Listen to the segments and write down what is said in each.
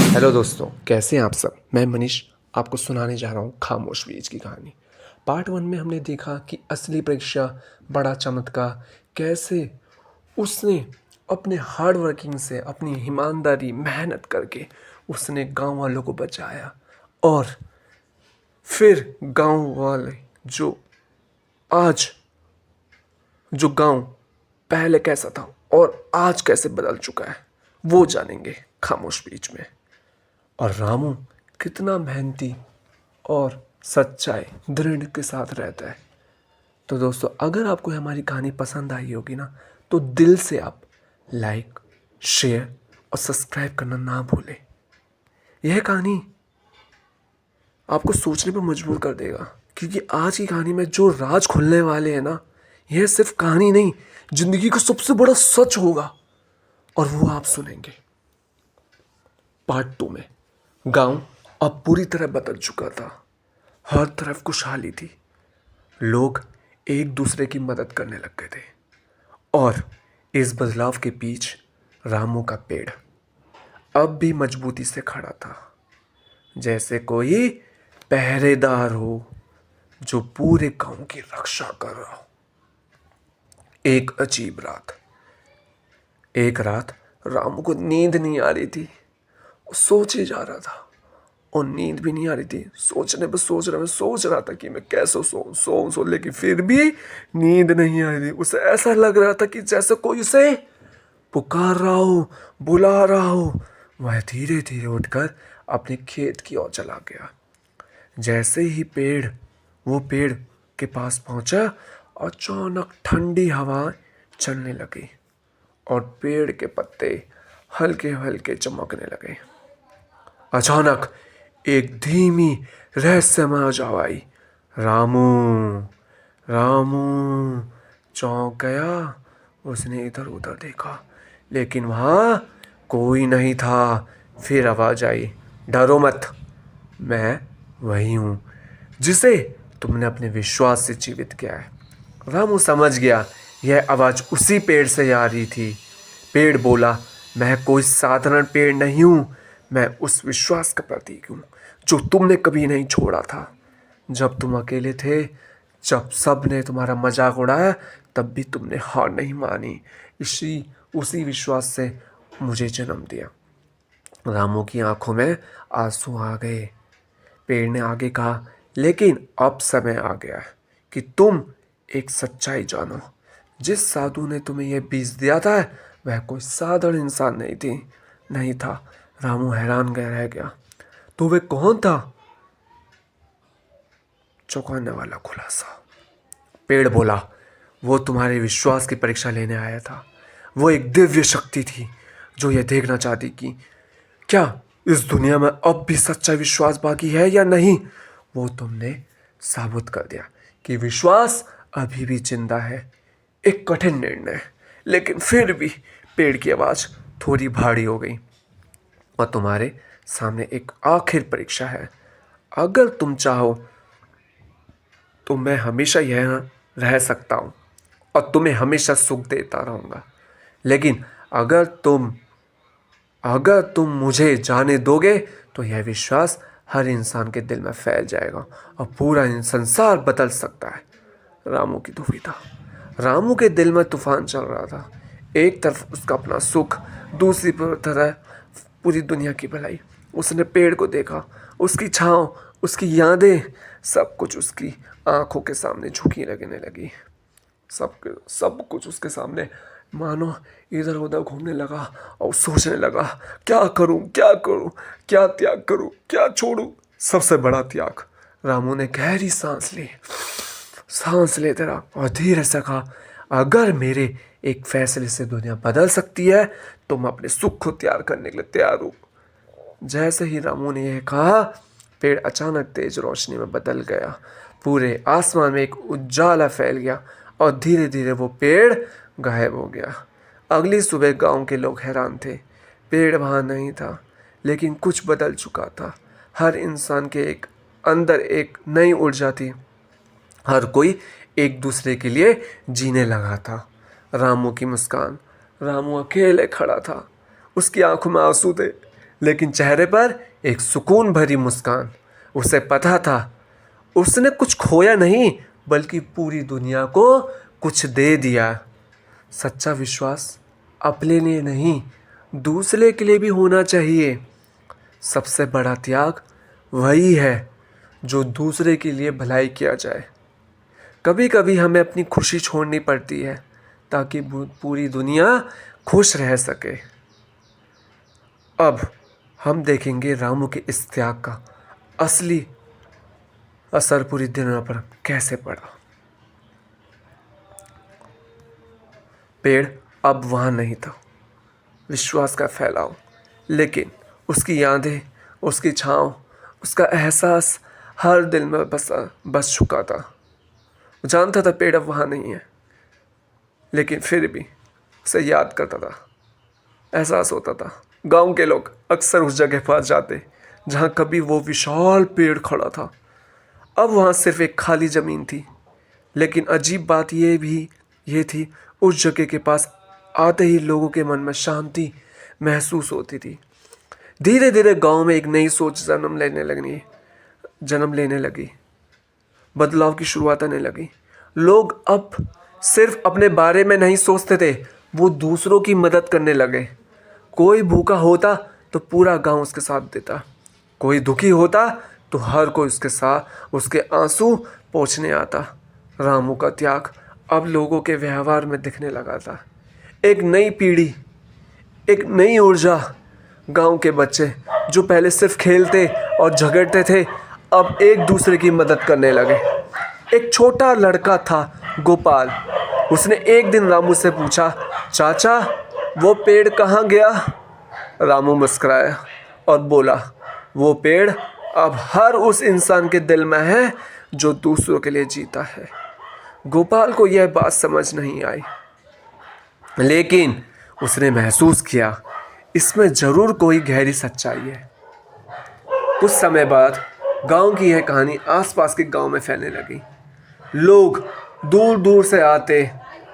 Hello दोस्तों, कैसे हैं आप सब। मैं मनीष आपको सुनाने जा रहा हूँ खामोश बीज की कहानी। पार्ट 1 में हमने देखा कि असली परीक्षा, बड़ा चमत्कार, कैसे उसने अपने हार्ड वर्किंग से, अपनी ईमानदारी मेहनत करके उसने गांव वालों को बचाया। और फिर गांव वाले जो आज जो गांव पहले कैसा था और आज कैसे बदल चुका है, वो जानेंगे खामोश बीज में। और रामू कितना मेहनती और सच्चाई दृढ़ के साथ रहता है। तो दोस्तों, अगर आपको हमारी कहानी पसंद आई होगी ना, तो दिल से आप लाइक, शेयर और सब्सक्राइब करना ना भूलें। यह कहानी आपको सोचने पर मजबूर कर देगा, क्योंकि आज की कहानी में जो राज खुलने वाले हैं ना, यह सिर्फ कहानी नहीं, जिंदगी का सबसे बड़ा सच होगा। और वो आप सुनेंगे। पार्ट 2 में गांव अब पूरी तरह बदल चुका था। हर तरफ खुशहाली थी। लोग एक दूसरे की मदद करने लग गए थे। और इस बदलाव के बीच रामू का पेड़ अब भी मजबूती से खड़ा था, जैसे कोई पहरेदार हो जो पूरे गांव की रक्षा कर रहा हो। एक रात रामू को नींद नहीं आ रही थी। वो सोचे जा रहा था और नींद भी नहीं आ रही थी। सोच रहा था कि मैं कैसे सो, लेकिन फिर भी नींद नहीं आ रही थी। उसे ऐसा लग रहा था कि जैसे कोई उसे पुकार रहा हो, बुला रहा हो। वह धीरे धीरे उठकर अपने खेत की ओर चला गया। जैसे ही वो पेड़ के पास पहुंचा, अचानक ठंडी हवा चलने लगी और पेड़ के पत्ते हल्के हल्के चमकने लगे। अचानक एक धीमी रहस्यमय आवाज आई, रामू। रामू चौंक गया। उसने इधर उधर देखा, लेकिन वहां कोई नहीं था। फिर आवाज आई, डरो मत, मैं वही हूं जिसे तुमने अपने विश्वास से जीवित किया है। रामू समझ गया, यह आवाज उसी पेड़ से आ रही थी। पेड़ बोला, मैं कोई साधारण पेड़ नहीं हूं, मैं उस विश्वास का प्रतीक हूं जो तुमने कभी नहीं छोड़ा था। जब तुम अकेले थे, जब सब ने तुम्हारा मजाक उड़ाया, तब भी तुमने हार नहीं मानी। उसी विश्वास से मुझे जन्म दिया। रामू की आंखों में आंसू आ गए। पेड़ ने आगे कहा, लेकिन अब समय आ गया है कि तुम एक सच्चाई जानो। जिस साधु ने तुम्हें यह बीज दिया था, वह कोई साधारण इंसान नहीं था। रामू हैरान रह गया। तो वह कौन था? चौंकाने वाला खुलासा। पेड़ बोला, वो तुम्हारे विश्वास की परीक्षा लेने आया था। वो एक दिव्य शक्ति थी जो यह देखना चाहती कि क्या इस दुनिया में अब भी सच्चा विश्वास बाकी है या नहीं। वो तुमने साबित कर दिया कि विश्वास अभी भी जिंदा है। एक कठिन निर्णय, लेकिन फिर भी पेड़ की आवाज थोड़ी भारी हो गई। और तुम्हारे सामने एक आखिर परीक्षा है। अगर तुम चाहो तो मैं हमेशा यह रह सकता हूँ और तुम्हें हमेशा सुख देता रहूँगा। लेकिन अगर तुम मुझे जाने दोगे, तो यह विश्वास हर इंसान के दिल में फैल जाएगा और पूरा संसार बदल सकता है। रामू की दुविधा। रामू के दिल में तूफान चल रहा था। एक तरफ उसका अपना सुख, दूसरी तरफ पूरी दुनिया की भलाई। उसने पेड़ को देखा, उसकी छांव, उसकी यादें, सब कुछ उसकी आंखों के सामने झुकी लगने लगी। सब कुछ उसके सामने मानो इधर उधर घूमने लगा और सोचने लगा, क्या करूं, क्या त्याग करूं, क्या छोड़ूं। सबसे बड़ा त्याग। रामू ने गहरी सांस लेते रहा और धीरे से कहा, अगर मेरे एक फैसले से दुनिया बदल सकती है, तो मैं अपने सुख को त्याग करने के लिए तैयार हूं। जैसे ही रामू ने यह कहा, पेड़ अचानक तेज रोशनी में बदल गया। पूरे आसमान में एक उजाला फैल गया और धीरे धीरे वो पेड़ गायब हो गया। अगली सुबह गांव के लोग हैरान थे। पेड़ वहां नहीं था, लेकिन कुछ बदल चुका था। हर इंसान के अंदर एक नई ऊर्जा थी। हर कोई एक दूसरे के लिए जीने लगा था। रामू की मुस्कान। रामू अकेले खड़ा था। उसकी आंखों में आंसू थे, लेकिन चेहरे पर एक सुकून भरी मुस्कान। उसे पता था उसने कुछ खोया नहीं, बल्कि पूरी दुनिया को कुछ दे दिया। सच्चा विश्वास अपने लिए नहीं, दूसरे के लिए भी होना चाहिए। सबसे बड़ा त्याग वही है जो दूसरे के लिए भलाई किया जाए। कभी कभी हमें अपनी खुशी छोड़नी पड़ती है ताकि पूरी दुनिया खुश रह सके। अब हम देखेंगे रामू के इस त्याग का असली असर पूरी दुनिया पर कैसे पड़ा। पेड़ अब वहाँ नहीं था, विश्वास का फैलाव, लेकिन उसकी यादें, उसकी छाँव, उसका एहसास हर दिल में बस चुका था। वो जानता था पेड़ अब वहाँ नहीं है, लेकिन फिर भी उसे याद करता था। एहसास होता था गांव के लोग अक्सर उस जगह पर जाते जहाँ कभी वो विशाल पेड़ खड़ा था। अब वहाँ सिर्फ एक खाली ज़मीन थी, लेकिन अजीब बात ये थी उस जगह के पास आते ही लोगों के मन में शांति महसूस होती थी। धीरे धीरे गांव में एक नई सोच जन्म लेने लगी। बदलाव की शुरुआत आने लगी। लोग अब सिर्फ अपने बारे में नहीं सोचते थे, वो दूसरों की मदद करने लगे। कोई भूखा होता तो पूरा गांव उसके साथ देता, कोई दुखी होता तो हर कोई उसके साथ उसके आंसू पोंछने आता। रामू का त्याग अब लोगों के व्यवहार में दिखने लगा था। एक नई पीढ़ी, एक नई ऊर्जा। गांव के बच्चे जो पहले सिर्फ खेलते और झगड़ते थे, अब एक दूसरे की मदद करने लगे। एक छोटा लड़का था गोपाल। उसने एक दिन रामू से पूछा, चाचा वो पेड़ कहाँ गया? रामू मुस्कुराया और बोला, वो पेड़ अब हर उस इंसान के दिल में है जो दूसरों के लिए जीता है। गोपाल को यह बात समझ नहीं आई, लेकिन उसने महसूस किया इसमें जरूर कोई गहरी सच्चाई है। कुछ समय बाद गांव की यह कहानी आसपास के गांव में फैलने लगी। लोग दूर दूर से आते,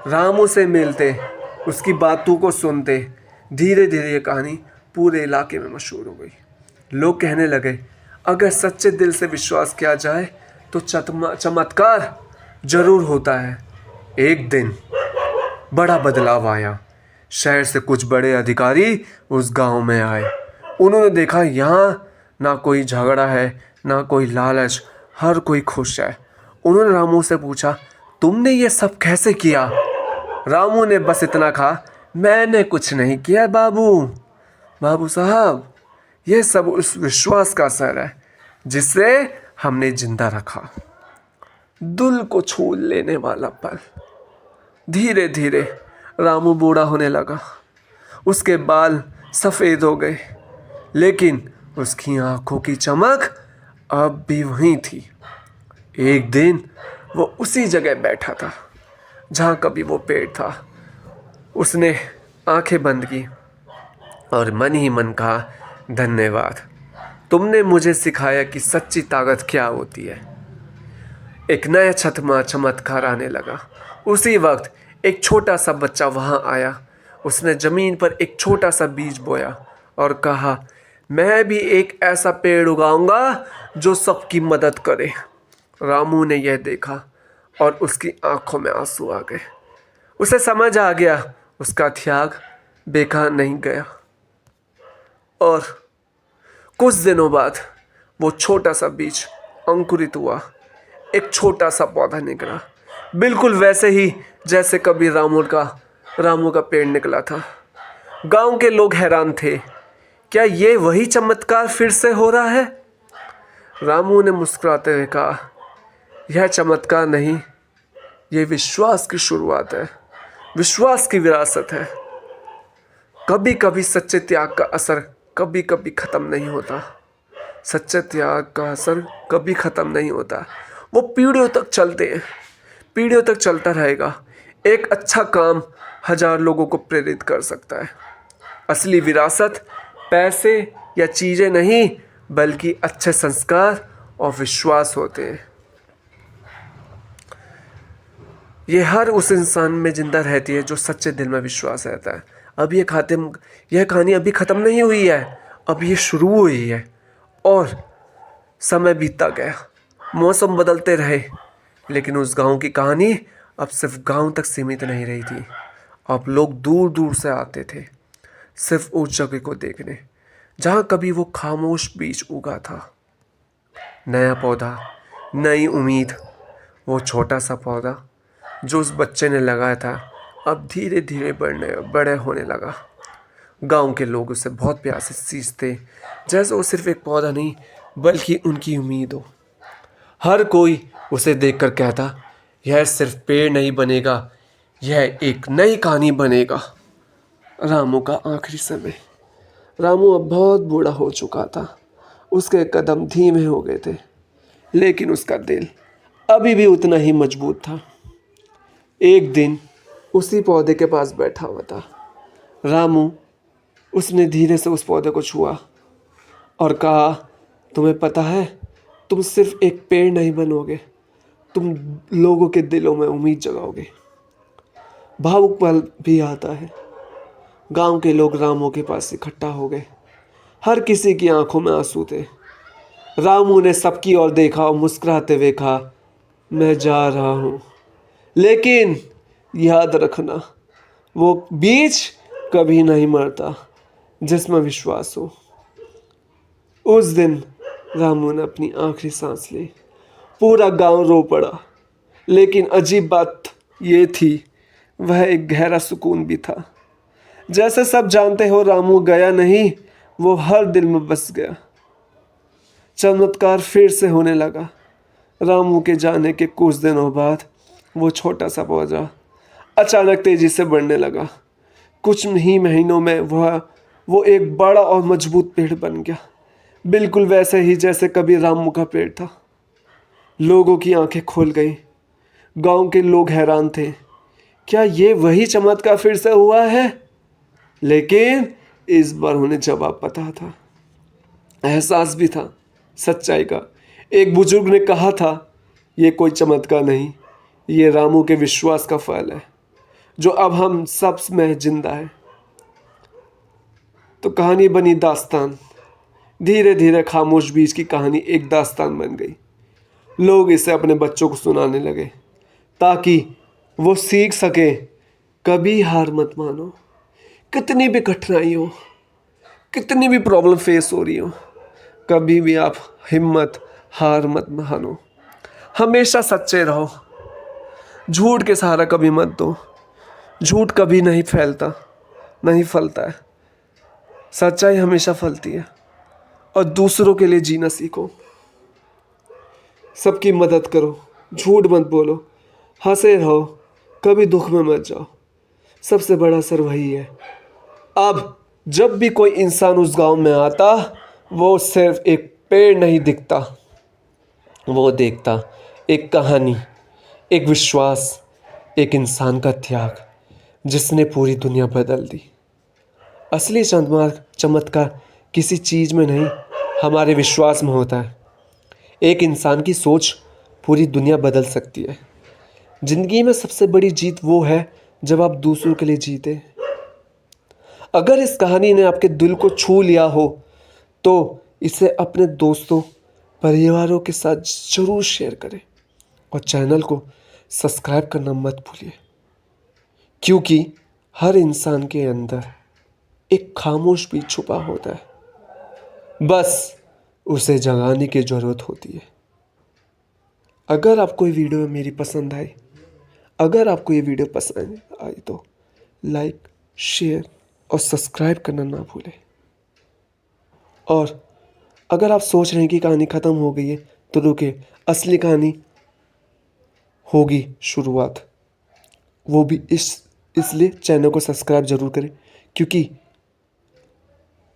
रामू से मिलते, उसकी बातों को सुनते। धीरे धीरे ये कहानी पूरे इलाके में मशहूर हो गई। लोग कहने लगे, अगर सच्चे दिल से विश्वास किया जाए तो चमत्कार जरूर होता है। एक दिन बड़ा बदलाव आया। शहर से कुछ बड़े अधिकारी उस गांव में आए। उन्होंने देखा यहाँ ना कोई झगड़ा है, ना कोई लालच, हर कोई खुश है। उन्होंने रामू से पूछा, तुमने ये सब कैसे किया? रामू ने बस इतना कहा, मैंने कुछ नहीं किया बाबू साहब, यह सब उस विश्वास का असर है जिसे हमने जिंदा रखा। दिल को छू लेने वाला पल। धीरे धीरे रामू बूढ़ा होने लगा। उसके बाल सफ़ेद हो गए, लेकिन उसकी आंखों की चमक अब भी वहीं थी। एक दिन वो उसी जगह बैठा था जहाँ कभी वो पेड़ था। उसने आंखें बंद की और मन ही मन कहा, धन्यवाद, तुमने मुझे सिखाया कि सच्ची ताकत क्या होती है। एक नया चमत्कार आने लगा। उसी वक्त एक छोटा सा बच्चा वहाँ आया। उसने ज़मीन पर एक छोटा सा बीज बोया और कहा, मैं भी एक ऐसा पेड़ उगाऊंगा जो सबकी मदद करे। रामू ने यह देखा और उसकी आंखों में आंसू आ गए। उसे समझ आ गया उसका त्याग बेकार नहीं गया। और कुछ दिनों बाद वो छोटा सा बीज अंकुरित हुआ, एक छोटा सा पौधा निकला, बिल्कुल वैसे ही जैसे कभी रामू का पेड़ निकला था। गांव के लोग हैरान थे, क्या ये वही चमत्कार फिर से हो रहा है? रामू ने मुस्कुराते हुए कहा, यह चमत्कार नहीं, ये विश्वास की शुरुआत है, विश्वास की विरासत है। कभी कभी सच्चे त्याग का असर कभी कभी ख़त्म नहीं होता। सच्चे त्याग का असर कभी ख़त्म नहीं होता। वो पीढ़ियों तक चलते हैं, पीढ़ियों तक चलता रहेगा। एक अच्छा काम 1000 लोगों को प्रेरित कर सकता है। असली विरासत पैसे या चीज़ें नहीं, बल्कि अच्छे संस्कार और विश्वास होते हैं। ये हर उस इंसान में जिंदा रहती है जो सच्चे दिल में विश्वास रहता है। अब ये कहानी अभी ख़त्म नहीं हुई है। अब ये शुरू हुई है और समय बीतता गया, मौसम बदलते रहे, लेकिन उस गांव की कहानी अब सिर्फ गांव तक सीमित नहीं रही थी। अब लोग दूर दूर से आते थे सिर्फ उस जगह को देखने जहां कभी वो खामोश बीज उगा था। नया पौधा, नई उम्मीद। वो छोटा सा पौधा जो उस बच्चे ने लगाया था अब धीरे धीरे बड़े होने लगा। गांव के लोग उसे बहुत प्यार से सींचते, जैसे वो सिर्फ एक पौधा नहीं बल्कि उनकी उम्मीद हो। हर कोई उसे देखकर कहता, यह सिर्फ पेड़ नहीं बनेगा, यह एक नई कहानी बनेगा। रामू का आखिरी समय। रामू अब बहुत बूढ़ा हो चुका था। उसके कदम धीमे हो गए थे, लेकिन उसका दिल अभी भी उतना ही मजबूत था। एक दिन उसी पौधे के पास बैठा हुआ था रामू। उसने धीरे से उस पौधे को छुआ और कहा, तुम्हें पता है, तुम सिर्फ एक पेड़ नहीं बनोगे, तुम लोगों के दिलों में उम्मीद जगाओगे। भावुक पल भी आता है। गांव के लोग रामू के पास इकट्ठा हो गए। हर किसी की आंखों में आंसू थे। रामू ने सबकी ओर देखा और मुस्कुराते हुए कहा, मैं जा रहा हूँ, लेकिन याद रखना, वो बीज कभी नहीं मरता जिसमें विश्वास हो। उस दिन रामू ने अपनी आखिरी सांस ली। पूरा गांव रो पड़ा, लेकिन अजीब बात ये थी, वह एक गहरा सुकून भी था। जैसे सब जानते हो, रामू गया नहीं, वो हर दिल में बस गया। चमत्कार फिर से होने लगा। रामू के जाने के कुछ दिनों बाद वो छोटा सा पौधा अचानक तेजी से बढ़ने लगा। कुछ ही महीनों में वो एक बड़ा और मजबूत पेड़ बन गया, बिल्कुल वैसे ही जैसे कभी रामू का पेड़ था। लोगों की आंखें खुल गई। गांव के लोग हैरान थे, क्या ये वही चमत्कार फिर से हुआ है? लेकिन इस बार उन्हें जवाब पता था, एहसास भी था सच्चाई का। एक बुजुर्ग ने कहा था, ये कोई चमत्कार नहीं, ये रामू के विश्वास का फल है जो अब हम सब में जिंदा है। तो कहानी बनी दास्तान। धीरे धीरे खामोश बीज की कहानी एक दास्तान बन गई। लोग इसे अपने बच्चों को सुनाने लगे ताकि वो सीख सके, कभी हार मत मानो। कितनी भी कठिनाई हो, कितनी भी प्रॉब्लम फेस हो रही हो, कभी भी आप हार मत मानो। हमेशा सच्चे रहो। झूठ के सहारा कभी मत दो। झूठ कभी नहीं फलता है। सच्चाई हमेशा फलती है। और दूसरों के लिए जीना सीखो। सबकी मदद करो, झूठ मत बोलो, हंसे रहो, कभी दुख में मत जाओ। सबसे बड़ा असर वही है। अब जब भी कोई इंसान उस गांव में आता, वो सिर्फ एक पेड़ नहीं दिखता, वो देखता एक कहानी, एक विश्वास, एक इंसान का त्याग जिसने पूरी दुनिया बदल दी। असली चमत्कार किसी चीज़ में नहीं, हमारे विश्वास में होता है। एक इंसान की सोच पूरी दुनिया बदल सकती है। जिंदगी में सबसे बड़ी जीत वो है जब आप दूसरों के लिए जीते। अगर इस कहानी ने आपके दिल को छू लिया हो तो इसे अपने दोस्तों, परिवारों के साथ ज़रूर शेयर करें और चैनल को सब्सक्राइब करना मत भूलिए, क्योंकि हर इंसान के अंदर एक खामोश भी छुपा होता है, बस उसे जगाने की ज़रूरत होती है। अगर आपको ये वीडियो मेरी पसंद आई, अगर आपको ये वीडियो पसंद आई तो लाइक, शेयर और सब्सक्राइब करना ना भूलें। और अगर आप सोच रहे हैं कि कहानी ख़त्म हो गई है तो रुके, असली कहानी होगी शुरुआत। वो भी इसलिए चैनल को सब्सक्राइब ज़रूर करें, क्योंकि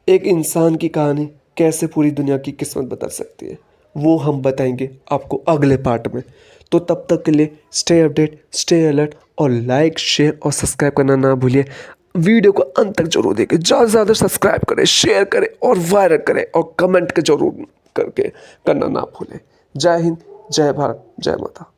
एक इंसान की कहानी कैसे पूरी दुनिया की किस्मत बदल सकती है वो हम बताएंगे आपको अगले पार्ट में। तो तब तक के लिए स्टे अपडेट, स्टे अलर्ट और लाइक, शेयर और सब्सक्राइब करना ना भूलिए। वीडियो को अंत तक जरूर देखें, ज़्यादा से ज़्यादा सब्सक्राइब करें, शेयर करें और वायरल करें और कमेंट के जरूर करके करना ना भूलें। जय हिंद, जय भारत, जय माता।